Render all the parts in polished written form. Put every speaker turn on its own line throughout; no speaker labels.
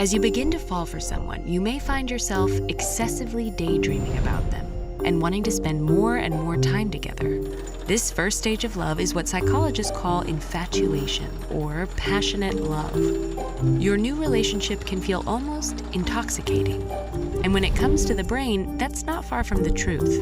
As you begin to fall for someone, you may find yourself excessively daydreaming about them and wanting to spend more and more time together. This first stage of love is what psychologists call infatuation or passionate love. Your new relationship can feel almost intoxicating. And when it comes to the brain, that's not far from the truth.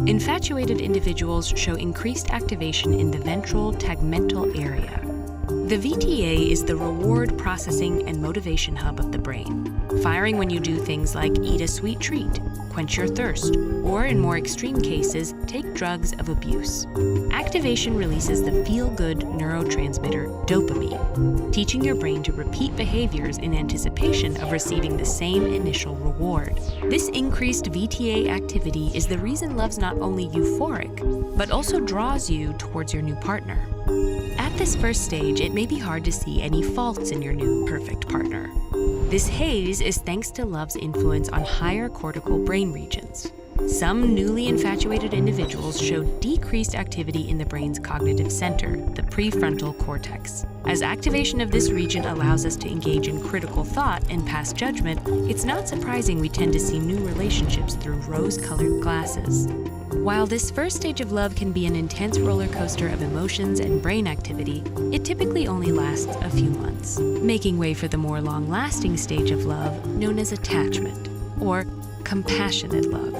Infatuated individuals show increased activation in the ventral tegmental area. The VTA is the reward processing and motivation hub of the brain, firing when you do things like eat a sweet treat, quench your thirst, or in more extreme cases, take drugs of abuse. Activation releases the feel-good neurotransmitter dopamine, teaching your brain to repeat behaviors in anticipation of receiving the same initial reward. This increased VTA activity is the reason love's not only euphoric, but also draws you towards your new partner. At this first stage, it may be hard to see any faults in your new perfect partner. This haze is thanks to love's influence on higher cortical brain regions. Some newly infatuated individuals show decreased activity in the brain's cognitive center, the prefrontal cortex. As activation of this region allows us to engage in critical thought and pass judgment, it's not surprising we tend to see new relationships through rose-colored glasses. While this first stage of love can be an intense roller coaster of emotions and brain activity, it typically only lasts a few months, making way for the more long-lasting stage of love known as attachment, or compassionate love.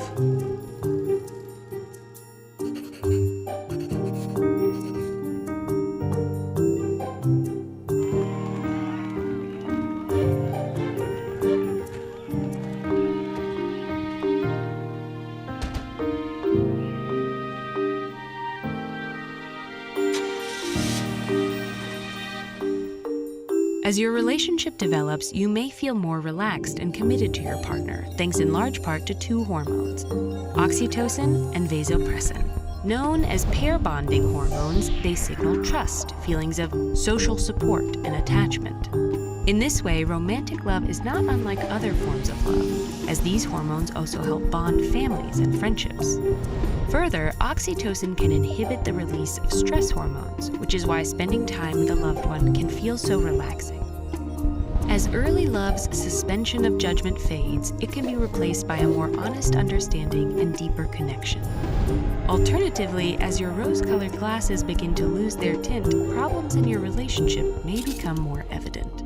As your relationship develops, you may feel more relaxed and committed to your partner, thanks in large part to two hormones, oxytocin and vasopressin. Known as pair bonding hormones, they signal trust, feelings of social support, and attachment. In this way, romantic love is not unlike other forms of love, as these hormones also help bond families and friendships. Further, oxytocin can inhibit the release of stress hormones, which is why spending time with a loved one can feel so relaxing. As early love's suspension of judgment fades, it can be replaced by a more honest understanding and deeper connection. Alternatively, as your rose-colored glasses begin to lose their tint, problems in your relationship may become more evident.